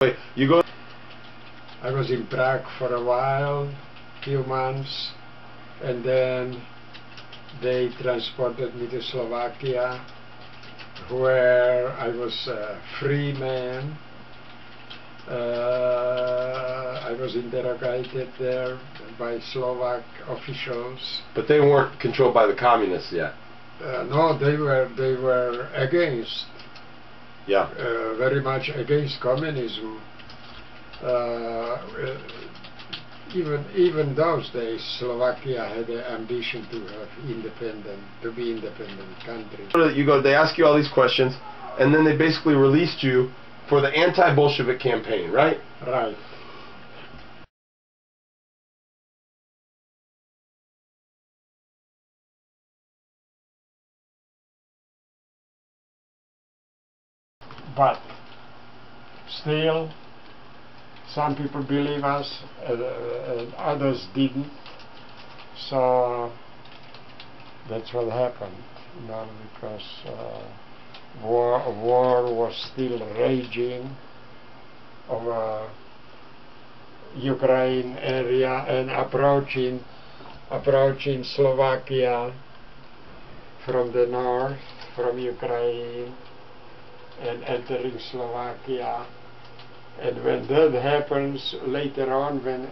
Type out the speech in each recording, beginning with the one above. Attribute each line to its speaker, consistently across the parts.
Speaker 1: Wait, you go.
Speaker 2: I was in Prague for a while, few months, and then they transported me to Slovakia, where I was a free man. I was interrogated there by Slovak officials.
Speaker 1: But they weren't controlled by the communists yet.
Speaker 2: No, they were against.
Speaker 1: Yeah.
Speaker 2: Very much against communism. Even those days, Slovakia had the ambition to be independent country.
Speaker 1: You go. They ask you all these questions, and then they basically released you for the anti-Bolshevik campaign, right?
Speaker 2: Right. But still, some people believe us, others didn't. So that's what happened, you know, because war was still raging over Ukraine area and approaching Slovakia from the north, from Ukraine, and entering Slovakia. And when that happens, later on, when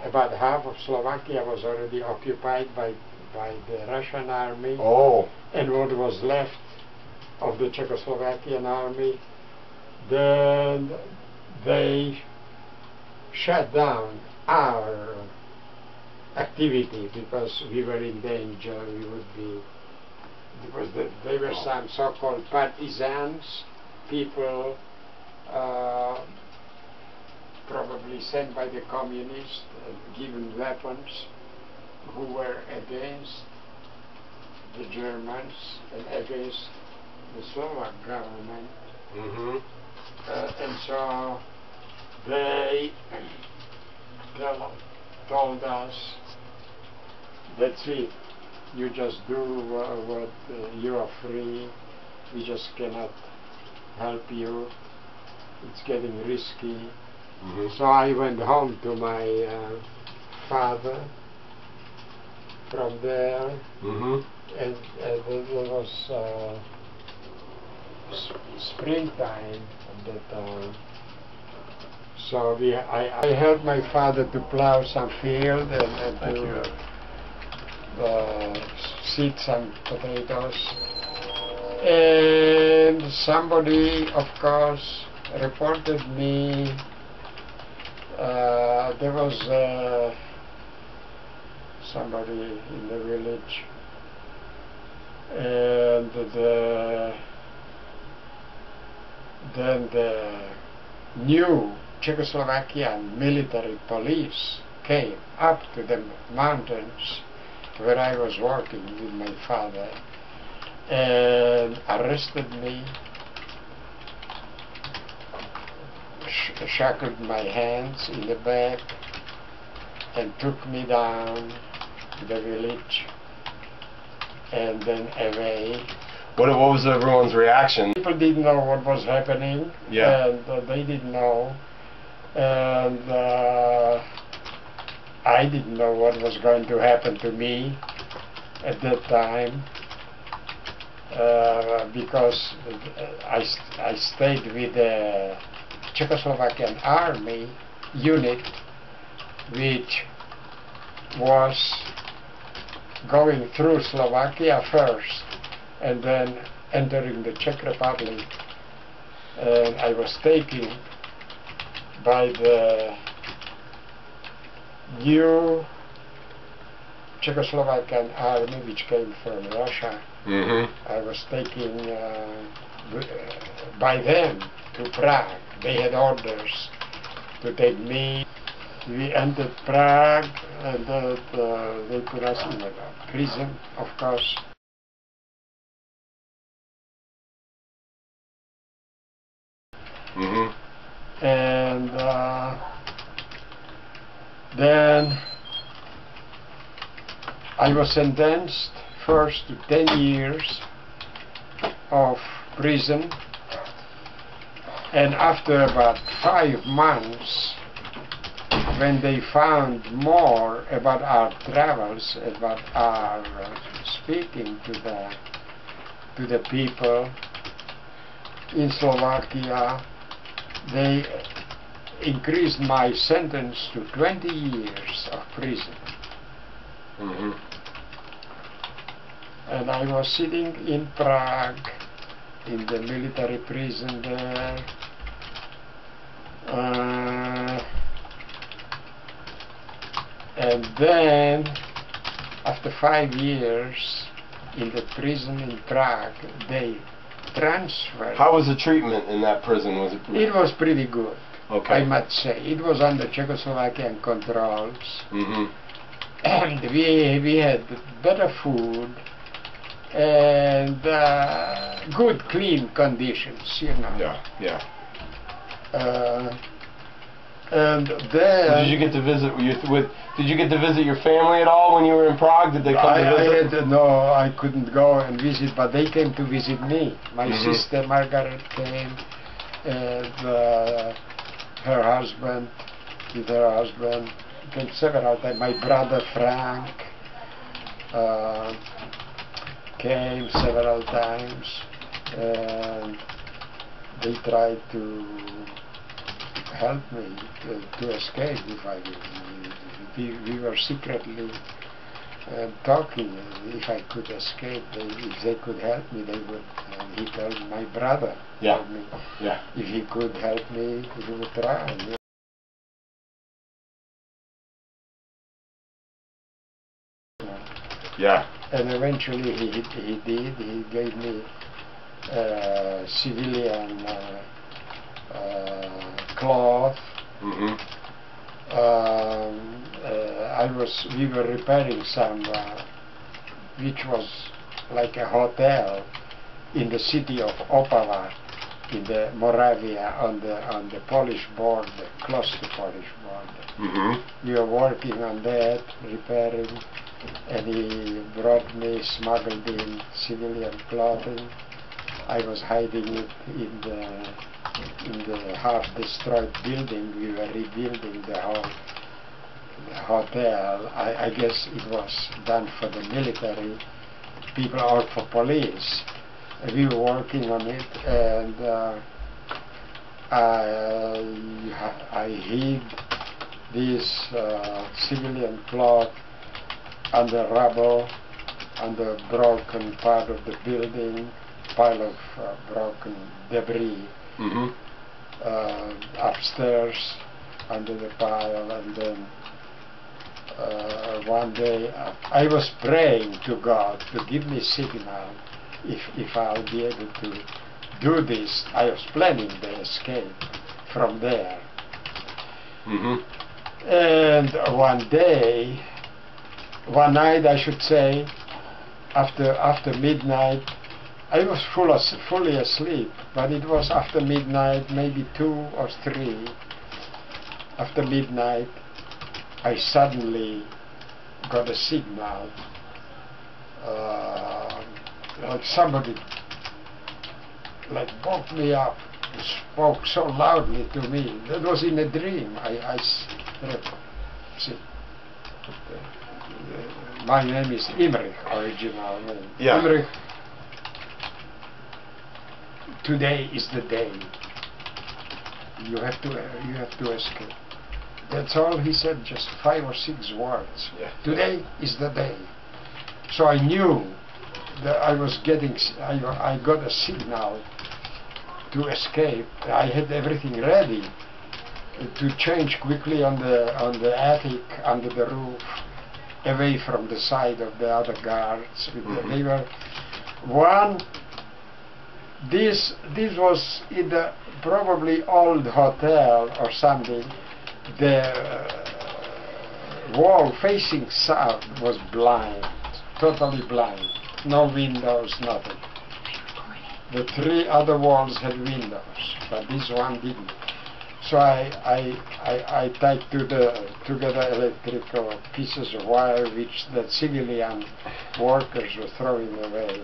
Speaker 2: about half of Slovakia was already occupied by the Russian army, and what was left of the Czechoslovakian army, then they shut down our activity because we were in danger. We would be, because they were some so-called partisans, people probably sent by the communists, given weapons, who were against the Germans and against the Slovak government. And so they told us, that's it, you just do what you are free, we just cannot help you, it's getting risky. So I went home to my father from there, and it was springtime at that time. So I helped my father to plow some field and to seed some potatoes. And somebody, of course, reported me. There was somebody in the village, and then the new Czechoslovakian military police came up to the mountains where I was working with my father and arrested me, shackled my hands in the back and took me down to the village and then away.
Speaker 1: What was everyone's reaction?
Speaker 2: People didn't know what was happening, and they didn't know, and I didn't know what was going to happen to me at that time, because I stayed with the Czechoslovakian army unit, which was going through Slovakia first and then entering the Czech Republic, and I was taken by the new Czechoslovakian army which came from Russia. I was taken by them to Prague. They had orders to take me. We entered Prague, and they put us in a prison, of course. And then I was sentenced first to 10 years of prison And after about 5 months, when they found more about our travels, about our speaking to the people in Slovakia, they increased my sentence to 20 years of prison.
Speaker 1: Mm-hmm.
Speaker 2: And I was sitting in Prague, in the military prison there. And then, after 5 years in the prison in Prague, they transferred.
Speaker 1: How was the treatment in that prison? Was it?
Speaker 2: It was pretty good.
Speaker 1: Okay.
Speaker 2: I must say. It was under Czechoslovakian controls.
Speaker 1: Mm-hmm.
Speaker 2: And we had better food and good, clean conditions, you know.
Speaker 1: Yeah, yeah.
Speaker 2: And then
Speaker 1: Did you get to visit Did you get to visit your family at all when you were in Prague? Did they come to visit?
Speaker 2: No, I couldn't go and visit, but they came to visit me. My sister Margaret came, and her husband, with her husband, came several times. My brother Frank came several times, and they tried to help me to escape. We were secretly talking. If I could escape, if they could help me, they would. And he told my brother, told me, if he could help me, he would try.
Speaker 1: Yeah.
Speaker 2: And eventually he did. He gave me civilian cloth.
Speaker 1: Mm-hmm.
Speaker 2: We were repairing some, which was like a hotel in the city of Opava, in the Moravia, on the Polish border, close to Polish border.
Speaker 1: Mm-hmm.
Speaker 2: We were working on that, repairing, and he brought me, smuggled in civilian clothing. I was hiding it in the half-destroyed building. We were rebuilding the whole hotel. I guess it was done for the military people or for police. We were working on it, and I hid this civilian cloth under rubble, under broken part of the building, pile of broken debris.
Speaker 1: Mm-hmm.
Speaker 2: Upstairs under the pile, and then one day I was praying to God to give me signal if I'll be able to do this. I was planning the escape from there.
Speaker 1: Mm-hmm.
Speaker 2: And one night I should say, after midnight, I was fully asleep, but it was after midnight, maybe 2 or 3. After midnight, I suddenly got a signal, like somebody woke me up, spoke so loudly to me. That was in a dream. My name is Imrich, original name.
Speaker 1: Yeah.
Speaker 2: Imrich. Today is the day. You have to escape. That's all he said, just 5 or 6 words.
Speaker 1: Yeah.
Speaker 2: Today is the day. So I knew that I got a signal to escape. I had everything ready to change quickly on the attic, under the roof, away from the side of the other guards. They were This was in the probably old hotel or something. The wall facing south was blind, totally blind, no windows, nothing. The 3 other walls had windows, but this one didn't. So I tied together electrical pieces of wire which the civilian workers were throwing away.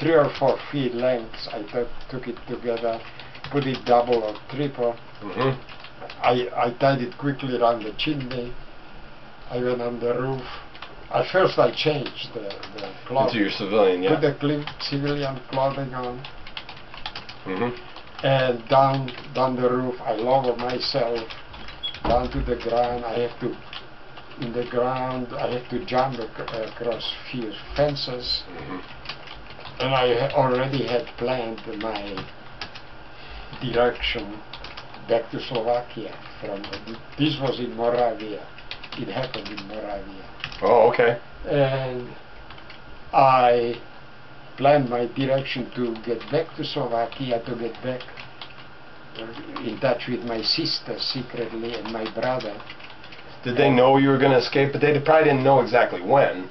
Speaker 2: 3 or 4 feet lengths. I took it together, put it double or triple. I tied it quickly around the chimney. I went on the roof. At first I changed the clothing.
Speaker 1: Into your civilian, yeah.
Speaker 2: Put the civilian clothing on. And down the roof I lower myself down to the ground. In the ground I have to jump across few fences. And I already had planned my direction back to Slovakia. This was in Moravia. It happened in Moravia.
Speaker 1: Oh, okay.
Speaker 2: And I planned my direction to get back to Slovakia, to get back in touch with my sister secretly and my brother.
Speaker 1: Did they know you were going to escape? But they probably didn't know exactly when.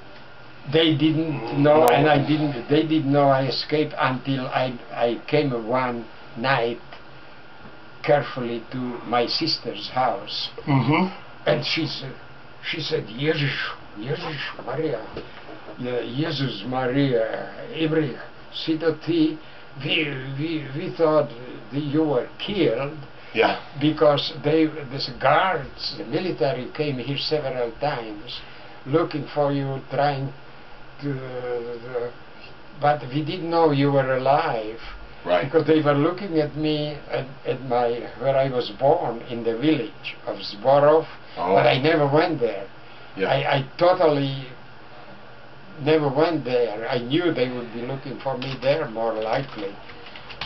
Speaker 2: They didn't know, and I didn't. They didn't know I escaped until I came one night carefully to my sister's house, and she said, Jesus Maria, Jesus Maria, Ibrich, see that we thought that you were killed.
Speaker 1: Yeah.
Speaker 2: Because these guards, the military came here several times, looking for you, trying to, but we didn't know you were alive.
Speaker 1: Right.
Speaker 2: Because they were looking at me at where I was born, in the village of Zborov, but I never went there.
Speaker 1: Yeah.
Speaker 2: I totally never went there. I knew they would be looking for me there, more likely.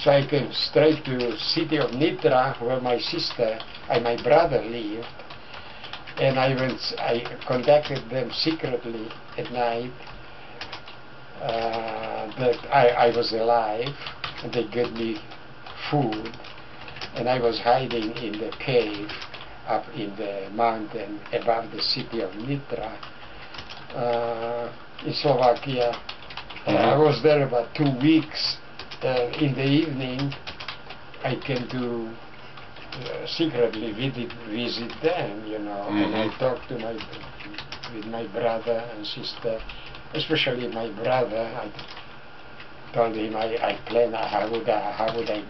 Speaker 2: So I came straight to city of Nitra, where my sister and my brother lived, and I contacted them secretly at night that I was alive, and they gave me food, and I was hiding in the cave up in the mountain above the city of Nitra in Slovakia. I was there about 2 weeks. In the evening, I came to secretly visit them, you know, and I talked with my brother and sister, especially my brother. I told him I planned how would I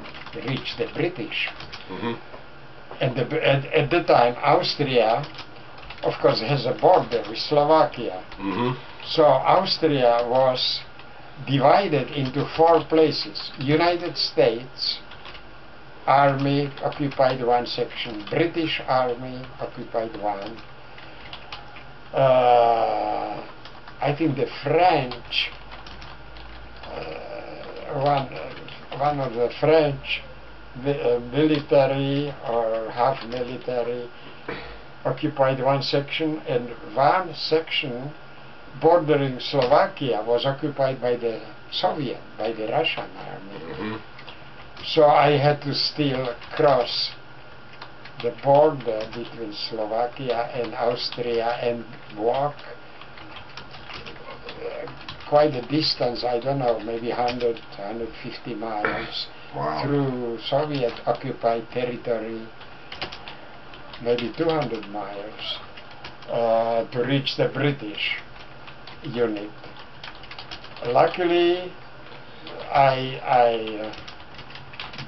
Speaker 2: reach the British. And at the time, Austria, of course, has a border with Slovakia. So Austria was divided into 4 places. United States Army occupied one section, British Army occupied one. I think the French, one of the French military or half military occupied one section, and one section bordering Slovakia was occupied by the Soviet, by the Russian army. So I had to still cross the border between Slovakia and Austria and walk quite a distance, I don't know, maybe 100, 150 miles through Soviet occupied territory, maybe 200 miles to reach the British unit. Luckily, I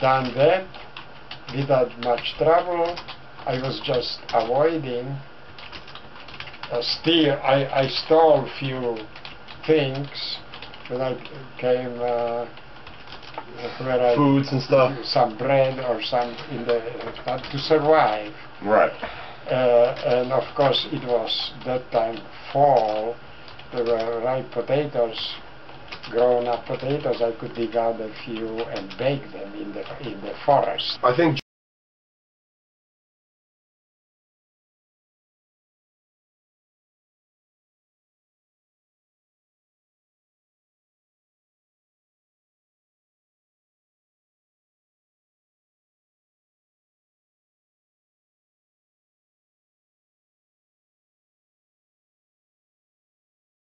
Speaker 2: done that without much trouble. I was just avoiding. Still, I stole few things when I came where
Speaker 1: foods and stuff,
Speaker 2: some bread or some to survive.
Speaker 1: Right.
Speaker 2: And of course, it was that time fall. There were ripe potatoes, grown-up potatoes. I could dig out a few and bake them in the forest.
Speaker 1: I think